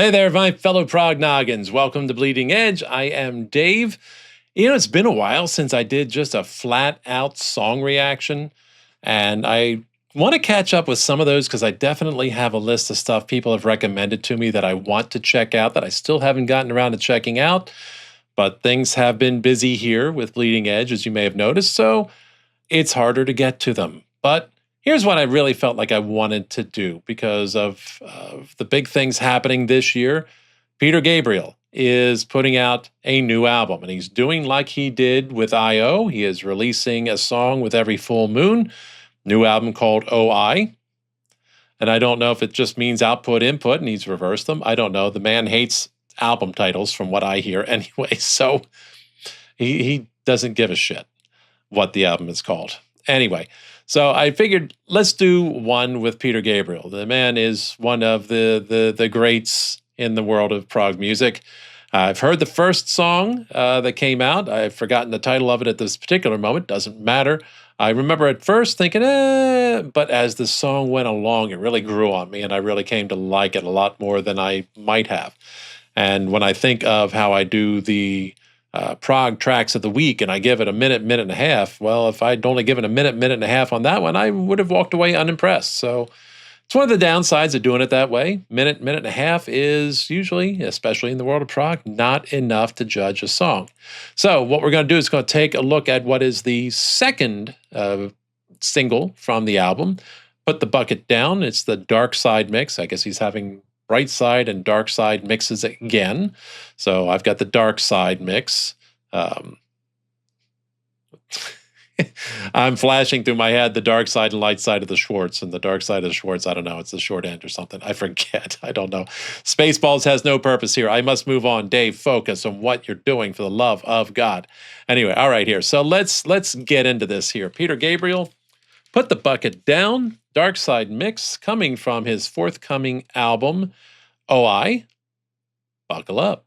Hey there, my fellow prognoggins. Welcome to Bleeding Edge. I am Dave. It's been a while since I did just a flat out song reaction, and I want to catch up with some of those because I definitely have a list of stuff people have recommended to me that I want to check out that I still haven't gotten around to checking out. But things have been busy here with Bleeding Edge, as you may have noticed, so it's harder to get to them. But here's what I really felt like I wanted to do because of the big things happening this year. Peter Gabriel is putting out a new album, and he's doing like he did with I.O. He is releasing a song with every full moon, new album called O.I. And I don't know if it just means output, input, and he's reversed them. I don't know. The man hates album titles from what I hear anyway, so he doesn't give a shit what the album is called. Anyway, so I figured let's do one with Peter Gabriel. The man is one of the greats in the world of prog music. I've heard the first song that came out. I've forgotten the title of it at this particular moment. Doesn't matter. I remember at first thinking, but as the song went along, it really grew on me, and I really came to like it a lot more than I might have. And when I think of how I do the prog tracks of the week and I give it a minute, minute and a half, well, if I'd only given a minute, minute and a half on that one, I would have walked away unimpressed. So it's one of the downsides of doing it that way. Minute, minute and a half is usually, especially in the world of prog, not enough to judge a song. So what we're going to do is going to take a look at what is the second single from the album, Put the Bucket Down. It's the Dark Side mix. I guess he's having bright side and dark side mixes again. So I've got the dark side mix. I'm flashing through my head the dark side and light side of the Schwartz, and the dark side of the Schwartz, I don't know, it's the short end or something. I forget. I don't know. Spaceballs has no purpose here. I must move on. Dave, focus on what you're doing for the love of God. Anyway, all right here. So let's get into this here. Peter Gabriel, Put the Bucket Down, Dark Side mix, coming from his forthcoming album, O.I. Buckle up.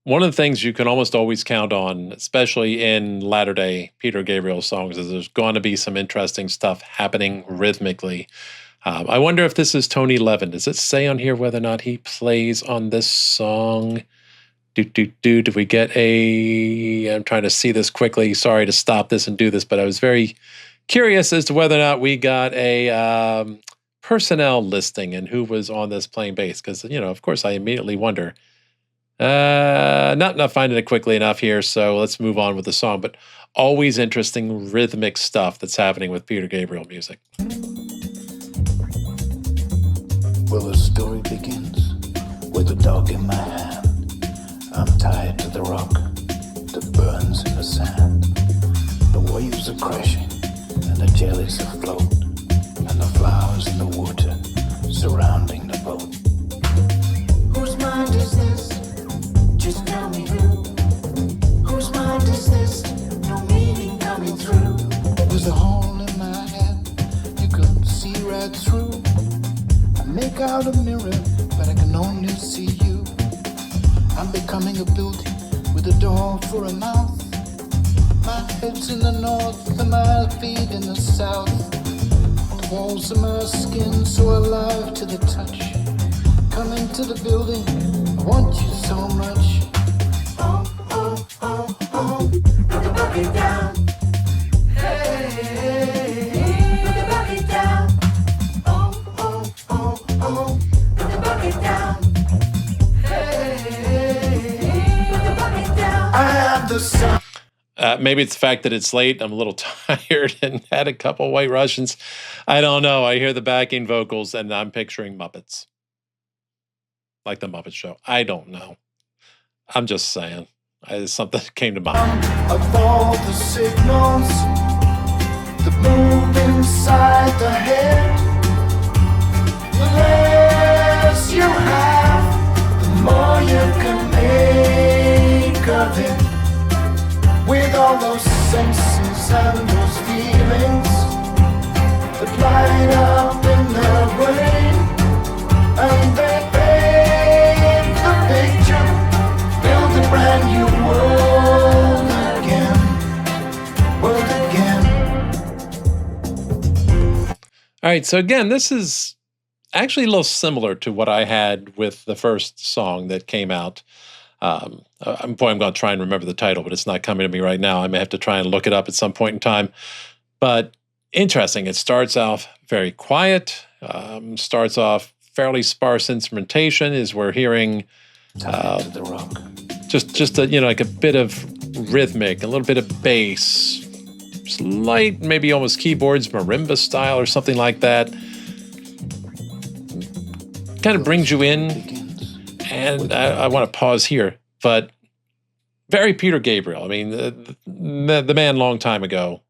One of the things you can almost always count on, especially in latter-day Peter Gabriel songs, is there's going to be some interesting stuff happening rhythmically. I wonder if this is Tony Levin. Does it say on here whether or not he plays on this song? Do we get a... I'm trying to see this quickly. Sorry to stop this and do this, but I was very curious as to whether or not we got a personnel listing and who was on this playing bass. Because, of course, I immediately wonder... not finding it quickly enough here, so let's move on with the song. But always interesting rhythmic stuff that's happening with Peter Gabriel music. Well, the story begins with a dog in my hand. I'm tied to the rock that burns in the sand. The waves are crashing and the jellies afloat, and the flowers in the water surrounding the boat. Whose mind is this? Just tell me who. Whose mind is this? No meaning coming through. There's a hole in my head you can see right through. I make out a mirror, but I can only see you. I'm becoming a building with a door for a mouth. My head's in the north and my feet in the south. The walls of my skin so alive to the touch. Come into the building, I want you so much. Oh, oh, oh, oh, put the bucket down. Hey, put the bucket down. Oh, oh, oh, oh, put the bucket down. Hey, put the bucket down. I have the sun. Maybe it's the fact that it's late. I'm a little tired and had a couple White Russians. I don't know. I hear the backing vocals and I'm picturing Muppets. Like the Muppet Show. I don't know. I'm just saying. Something came to mind. Of all the signals that move inside the head, the less you have, the more you can make of it. With all those senses and those feelings that All right, so again, this is actually a little similar to what I had with the first song that came out. I'm going to try and remember the title, but it's not coming to me right now. I may have to try and look it up at some point in time. But interesting, it starts off very quiet, starts off fairly sparse instrumentation as we're hearing The rock. just a, like a bit of rhythmic, a little bit of bass, slight, maybe almost keyboards, marimba style or something like that. Kind of brings you in, and I want to pause here, but very Peter Gabriel. I mean, the man long time ago,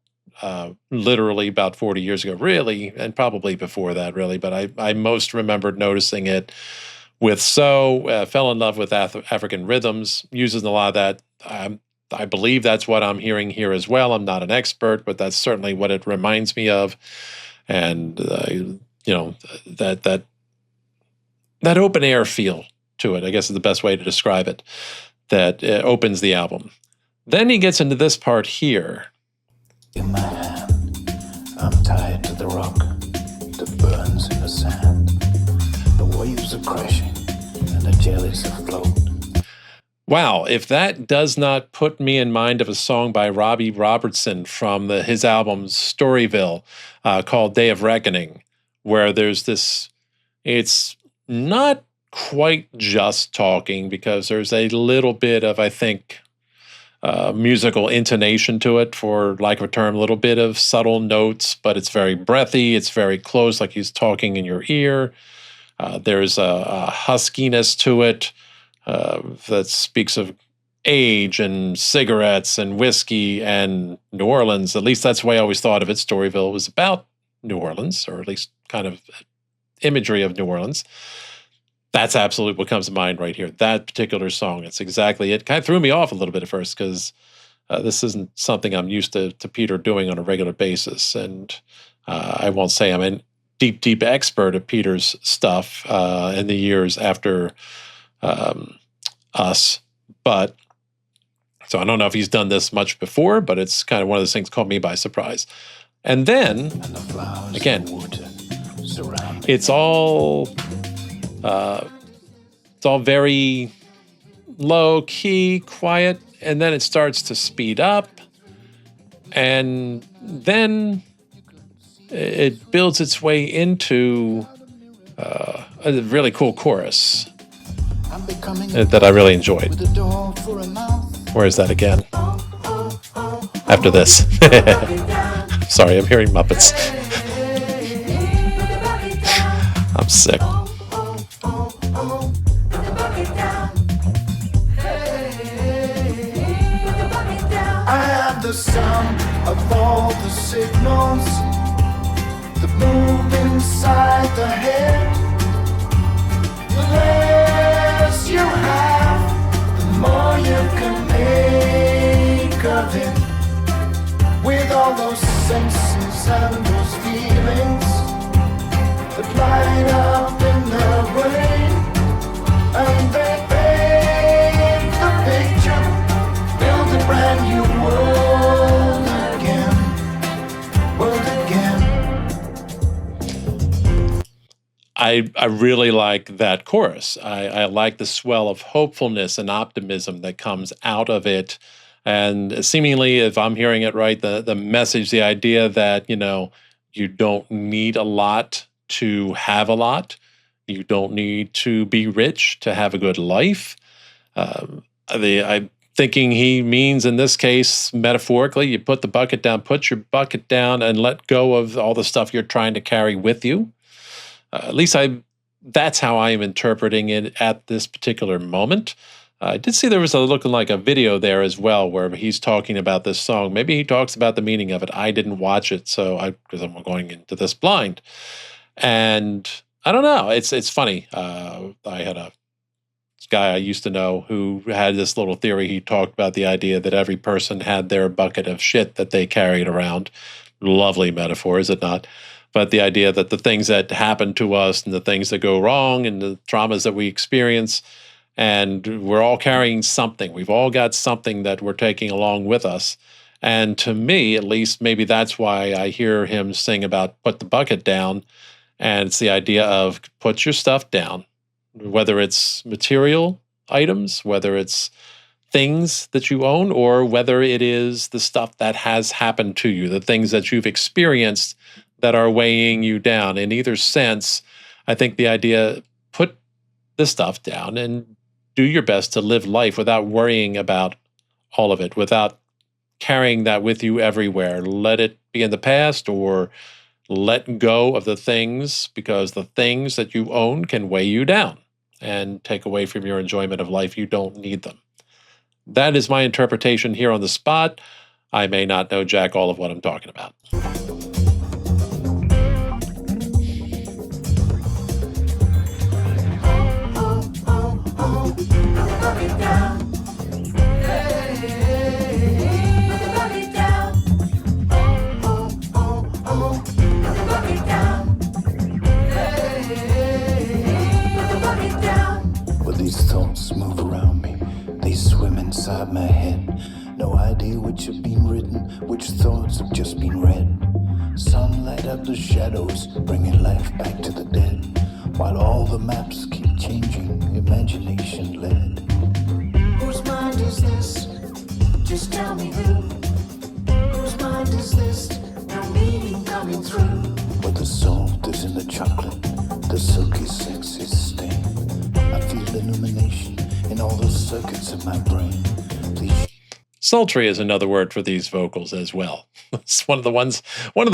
literally about 40 years ago, really, and probably before that, really, but I most remembered noticing it with fell in love with African rhythms, uses a lot of that. I believe that's what I'm hearing here as well. I'm not an expert, but that's certainly what it reminds me of. And, that open air feel to it, I guess is the best way to describe it, that opens the album. Then he gets into this part here. In my hand, I'm tied to the rock that burns in the sand. The waves are crashing and the jellies afloat. Wow, if that does not put me in mind of a song by Robbie Robertson from his album Storyville called Day of Reckoning, where there's this, it's not quite just talking because there's a little bit of, I think, musical intonation to it, for lack of a term, a little bit of subtle notes, but it's very breathy, it's very close, like he's talking in your ear. There's a huskiness to it that speaks of age and cigarettes and whiskey and New Orleans. At least that's the way I always thought of it. Storyville was about New Orleans, or at least kind of imagery of New Orleans. That's absolutely what comes to mind right here. That particular song, it's exactly it. Kind of threw me off a little bit at first because this isn't something I'm used to Peter doing on a regular basis. And I won't say I'm a deep expert at Peter's stuff in the years after Us. But so I don't know if he's done this much before, but it's kind of one of those things caught me by surprise. And then, again, it's all very low key, quiet, and then it starts to speed up, and then it builds its way into a really cool chorus that I really enjoyed. Where is that again? After this. Sorry, I'm hearing Muppets. I'm sick. The sum of all the signals that move inside the head. The less you have, the more you can make of it. With all those senses and those feelings that light up in the brain, and they paint the picture, build a brand new world. I really like that chorus. I like the swell of hopefulness and optimism that comes out of it. And seemingly, if I'm hearing it right, the message, the idea that, you don't need a lot to have a lot. You don't need to be rich to have a good life. I'm thinking he means, in this case, metaphorically, you put your bucket down and let go of all the stuff you're trying to carry with you. At least that's how I am interpreting it at this particular moment. I did see there was looking like a video there as well where he's talking about this song. Maybe he talks about the meaning of it. I didn't watch it, because I'm going into this blind. And I don't know. It's funny. I had a guy I used to know who had this little theory. He talked about the idea that every person had their bucket of shit that they carried around. Lovely metaphor, is it not? But the idea that the things that happen to us and the things that go wrong and the traumas that we experience, and we're all carrying something. We've all got something that we're taking along with us. And to me, at least, maybe that's why I hear him sing about put the bucket down. And it's the idea of put your stuff down, whether it's material items, whether it's things that you own, or whether it is the stuff that has happened to you, the things that you've experienced that are weighing you down. In either sense, I think the idea, put the stuff down and do your best to live life without worrying about all of it, without carrying that with you everywhere. Let it be in the past, or let go of the things, because the things that you own can weigh you down and take away from your enjoyment of life. You don't need them. That is my interpretation here on the spot. I may not know jack all of what I'm talking about. These thoughts move around me, they swim inside my head. No idea which have been written, which thoughts have just been read. Some light up the shadows, bringing life back to the dead. While all the maps keep changing, imagination led. Whose mind is this? Just tell me who. Whose mind is this? No meaning coming through. But the salt is in the chocolate, the silky sexy stain. I feel illumination in all the circuits of my brain. Please. Sultry is another word for these vocals as well. It's one of the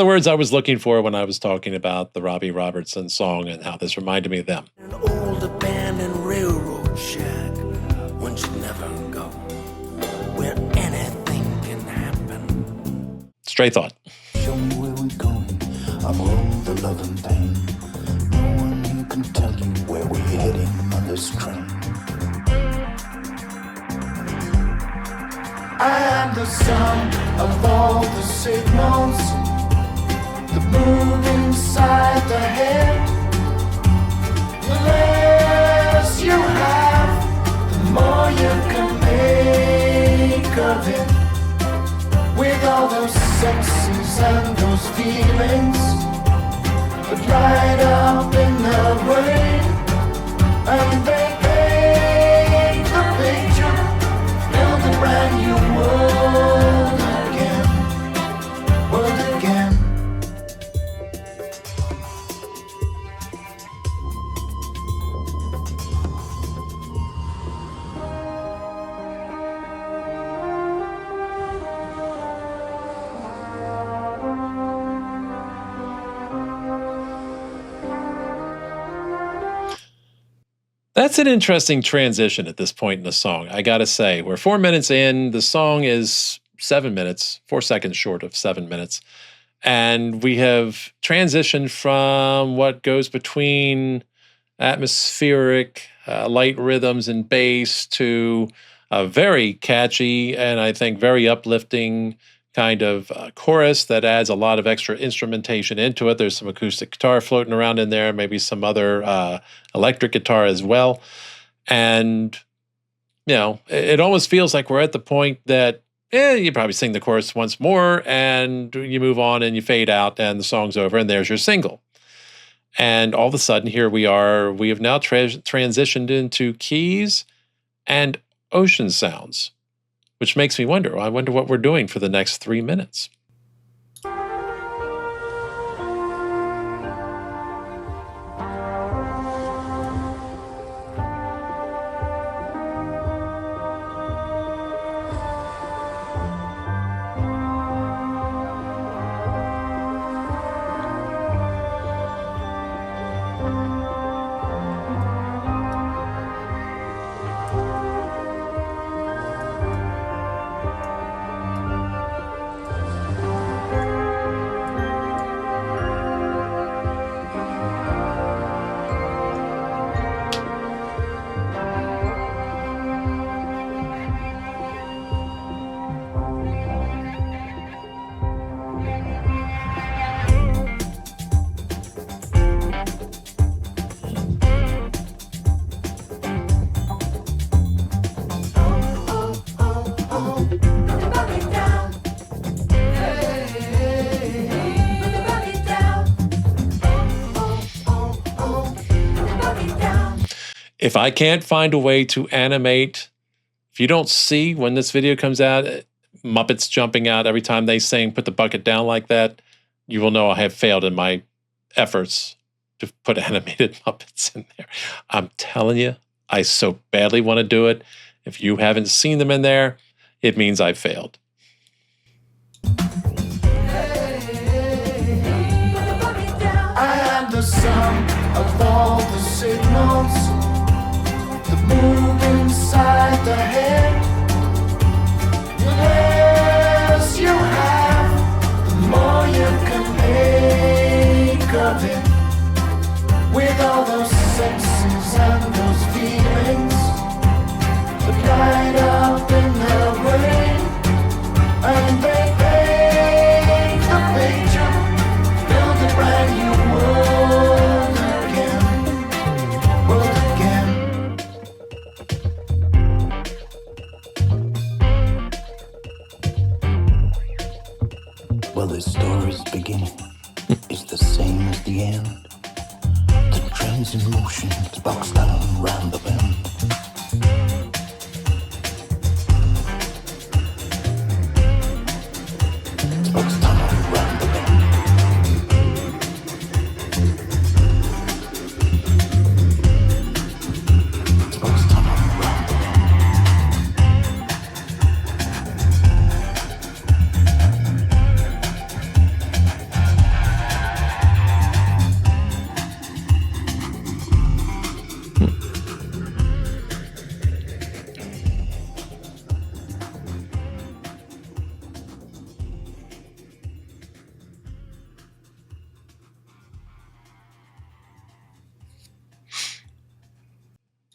words I was looking for when I was talking about the Robbie Robertson song and how this reminded me of them. An old abandoned railroad shack, one should never go, where anything can happen. Stray thought. Show me where we're going. I'm all the love and pain. No one here can tell you where we're heading on this train. I am the sum of all the signals that move inside the head. The less you have, the more you can make of it. With all those sexes and those feelings that light up in the brain, and they paint the picture, build a brand new world again, world again. That's an interesting transition at this point in the song. I gotta say, we're 4 minutes in. The song is 7 minutes, 4 seconds short of 7 minutes. And we have transitioned from what goes between atmospheric, light rhythms and bass to a very catchy and I think very uplifting kind of chorus that adds a lot of extra instrumentation into it. There's some acoustic guitar floating around in there, maybe some other electric guitar as well. And, you know, it almost feels like we're at the point that you probably sing the chorus once more and you move on and you fade out and the song's over and there's your single. And all of a sudden, here we are. We have now transitioned into keys and ocean sounds, which makes me wonder. I wonder what we're doing for the next 3 minutes. If I can't find a way to animate, if you don't see when this video comes out, Muppets jumping out every time they sing, put the bucket down like that, you will know I have failed in my efforts to put animated Muppets in there. I'm telling you, I so badly want to do it. If you haven't seen them in there, it means I failed. I am the sum of all the signals that move inside the head. The less you have, the more you can make of it. With all those senses and those feelings that light up in their brain, and they paint the picture, build a brand new world again. Well, this story's beginning is the same as the end. The train's in motion, it's boxed down round the bend. It's boxed down round the bend. It's boxed down round the bend.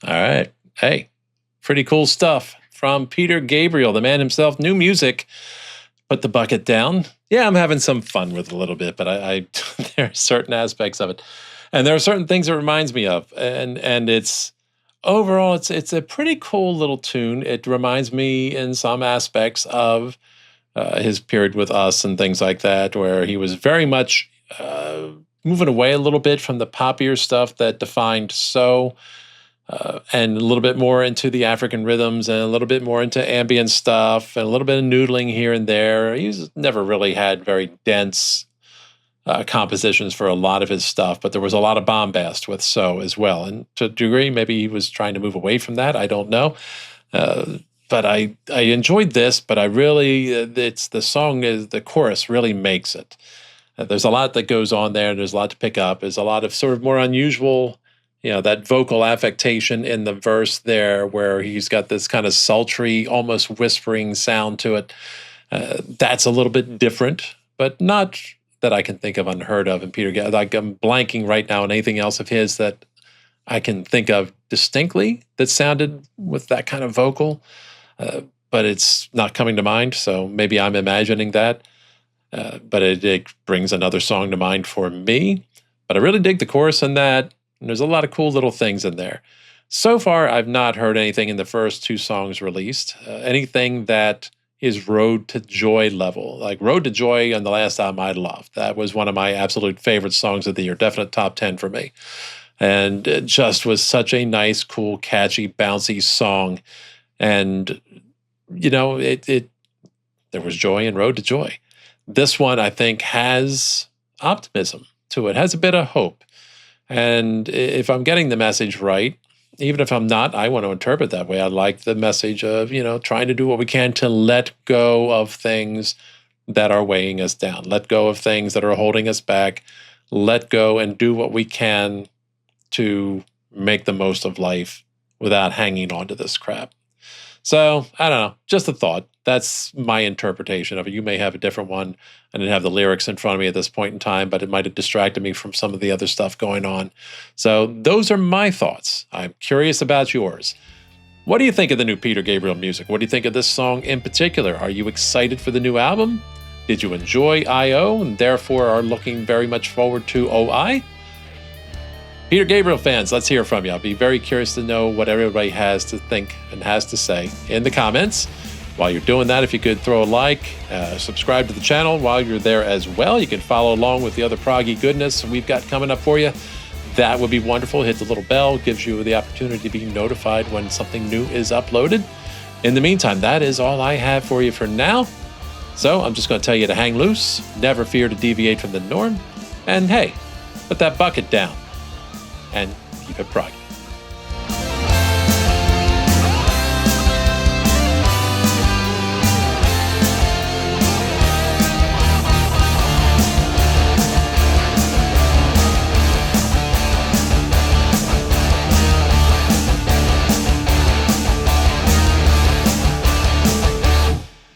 All right. Hey, pretty cool stuff from Peter Gabriel, the man himself. New music. Put the bucket down. Yeah, I'm having some fun with it a little bit, but I there are certain aspects of it. And there are certain things it reminds me of. And it's overall, it's a pretty cool little tune. It reminds me in some aspects of his period with Us and things like that, where he was very much moving away a little bit from the poppier stuff that defined So, and a little bit more into the African rhythms and a little bit more into ambient stuff and a little bit of noodling here and there. He's never really had very dense compositions for a lot of his stuff, but there was a lot of bombast with So as well. And to a degree, maybe he was trying to move away from that. I don't know. But I enjoyed this, but I really, it's the song, is the chorus really makes it. There's a lot that goes on there. There's a lot to pick up. There's a lot of sort of more unusual, that vocal affectation in the verse there where he's got this kind of sultry, almost whispering sound to it. That's a little bit different, but not that I can think of unheard of in Peter Gabriel. Like I'm blanking right now on anything else of his that I can think of distinctly that sounded with that kind of vocal, but it's not coming to mind, so maybe I'm imagining that. But it brings another song to mind for me. But I really dig the chorus in that. And there's a lot of cool little things in there. So far, I've not heard anything in the first two songs released. Anything that is Road to Joy level. Like Road to Joy on the last album I loved. That was one of my absolute favorite songs of the year. Definite top 10 for me. And it just was such a nice, cool, catchy, bouncy song. And, there was joy in Road to Joy. This one, I think, has optimism to it, has a bit of hope. And if I'm getting the message right, even if I'm not, I want to interpret that way. I like the message of, trying to do what we can to let go of things that are weighing us down. Let go of things that are holding us back. Let go and do what we can to make the most of life without hanging on to this crap. So, I don't know, just a thought. That's my interpretation of it. You may have a different one. I didn't have the lyrics in front of me at this point in time, but it might have distracted me from some of the other stuff going on. So those are my thoughts. I'm curious about yours. What do you think of the new Peter Gabriel music? What do you think of this song in particular? Are you excited for the new album? Did you enjoy I.O. and therefore are looking very much forward to O.I.? Peter Gabriel fans, let's hear from you. I'll be very curious to know what everybody has to think and has to say in the comments. While you're doing that, if you could throw a like, subscribe to the channel while you're there as well. You can follow along with the other proggy goodness we've got coming up for you. that would be wonderful. Hit the little bell, gives you the opportunity to be notified when something new is uploaded. In the meantime, that is all I have for you for now. So I'm just going to tell you to hang loose, never fear to deviate from the norm, and hey, put that bucket down and keep it proggy.